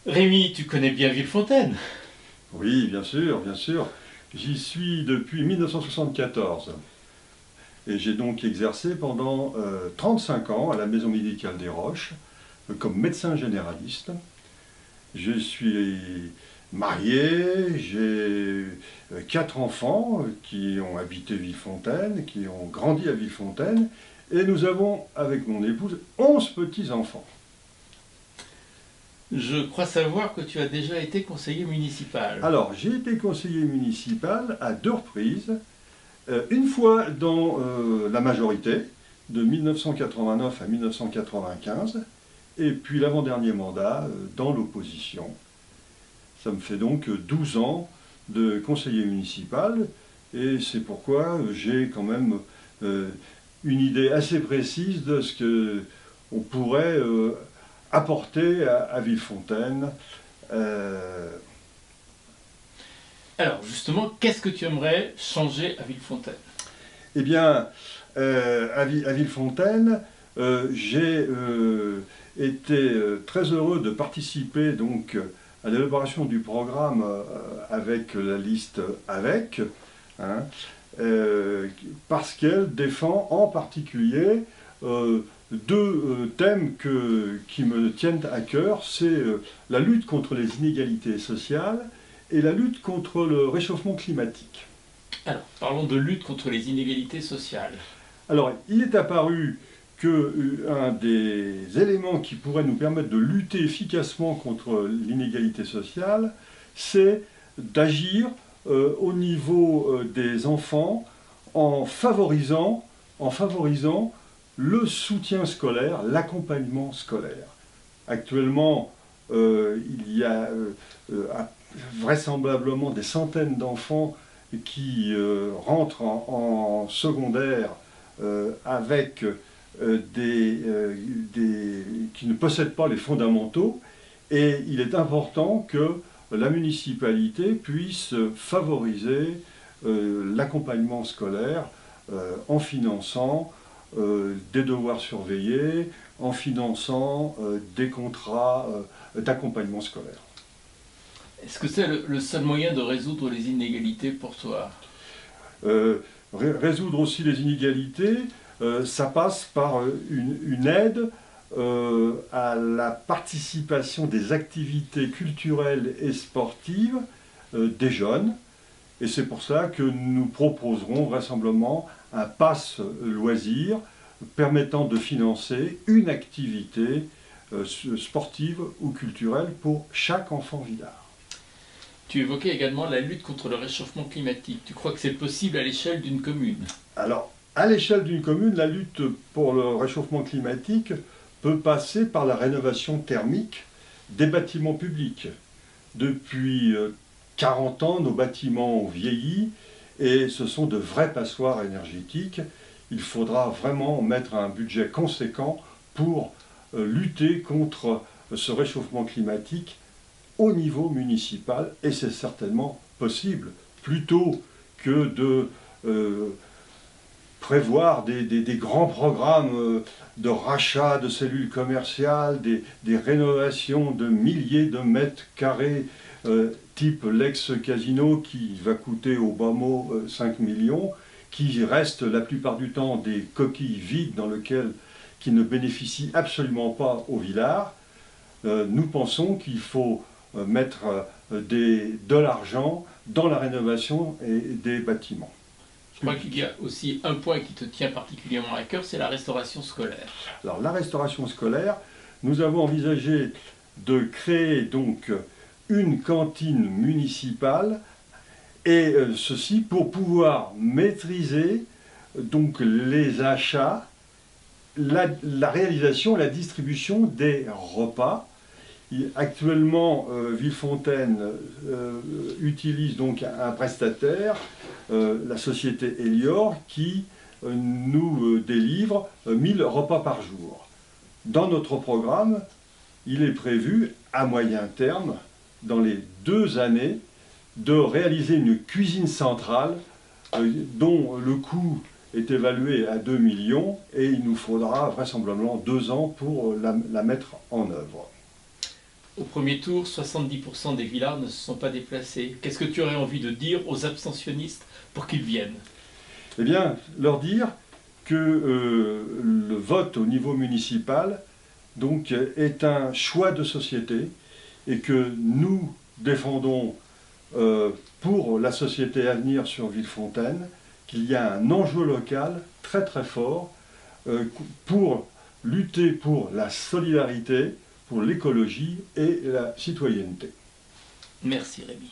Rémi, tu connais bien Villefontaine? Oui, bien sûr, bien sûr. J'y suis depuis 1974 et j'ai donc exercé pendant 35 ans à la Maison médicale des Roches comme médecin généraliste. Je suis marié, j'ai 4 enfants qui ont habité Villefontaine, qui ont grandi à Villefontaine, et nous avons, avec mon épouse, 11 petits-enfants. Je crois savoir que tu as déjà été conseiller municipal. Alors, j'ai été conseiller municipal à 2 reprises. Une fois dans la majorité, de 1989 à 1995, et puis l'avant-dernier mandat dans l'opposition. Ça me fait donc 12 ans de conseiller municipal, et c'est pourquoi j'ai quand même une idée assez précise de ce qu'on pourrait apporter à Villefontaine. Euh, Alors justement, qu'est-ce que tu aimerais changer à Villefontaine? Eh bien, à Villefontaine, j'ai été très heureux de participer donc à l'élaboration du programme avec la liste avec, hein, parce qu'elle défend en particulier deux thèmes qui me tiennent à cœur, c'est la lutte contre les inégalités sociales et la lutte contre le réchauffement climatique. Alors, parlons de lutte contre les inégalités sociales. Alors, il est apparu que un des éléments qui pourrait nous permettre de lutter efficacement contre l'inégalité sociale, c'est d'agir au niveau des enfants en favorisant le soutien scolaire, l'accompagnement scolaire. Actuellement, il y a vraisemblablement des centaines d'enfants qui rentrent en secondaire avec qui ne possèdent pas les fondamentaux, et il est important que la municipalité puisse favoriser l'accompagnement scolaire en finançant des devoirs surveillés, en finançant des contrats d'accompagnement scolaire. Est-ce que c'est le seul moyen de résoudre les inégalités pour toi? Résoudre aussi les inégalités, ça passe par une aide à la participation des activités culturelles et sportives des jeunes. Et c'est pour ça que nous proposerons vraisemblablement un pass loisir permettant de financer une activité sportive ou culturelle pour chaque enfant villard. Tu évoquais également la lutte contre le réchauffement climatique. Tu crois que c'est possible à l'échelle d'une commune? Alors, à l'échelle d'une commune, la lutte pour le réchauffement climatique peut passer par la rénovation thermique des bâtiments publics. Depuis 40 ans, nos bâtiments ont vieilli et ce sont de vraies passoires énergétiques. Il faudra vraiment mettre un budget conséquent pour lutter contre ce réchauffement climatique au niveau municipal, et c'est certainement possible, plutôt que de prévoir des grands programmes de rachat de cellules commerciales, des rénovations de milliers de mètres carrés, type l'ex-casino qui va coûter au bas mot 5 millions, qui reste la plupart du temps des coquilles vides qui ne bénéficient absolument pas aux villards. Nous pensons qu'il faut mettre de l'argent dans la rénovation des bâtiments. Je crois qu'il y a aussi un point qui te tient particulièrement à cœur, c'est la restauration scolaire. Alors la restauration scolaire, nous avons envisagé de créer donc une cantine municipale, et ceci pour pouvoir maîtriser donc les achats, la réalisation, la distribution des repas. Actuellement, Villefontaine utilise donc un prestataire, la société Elior, qui nous délivre 1000 repas par jour. Dans notre programme, il est prévu, à moyen terme, dans les 2 années, de réaliser une cuisine centrale dont le coût est évalué à 2 millions, et il nous faudra vraisemblablement 2 ans pour la mettre en œuvre. Au premier tour, 70% des villards ne se sont pas déplacés. Qu'est-ce que tu aurais envie de dire aux abstentionnistes pour qu'ils viennent? Eh bien, leur dire que le vote au niveau municipal donc, est un choix de société et que nous défendons pour la société à venir sur Villefontaine qu'il y a un enjeu local très très fort pour lutter pour la solidarité, pour l'écologie et la citoyenneté. Merci Rémi.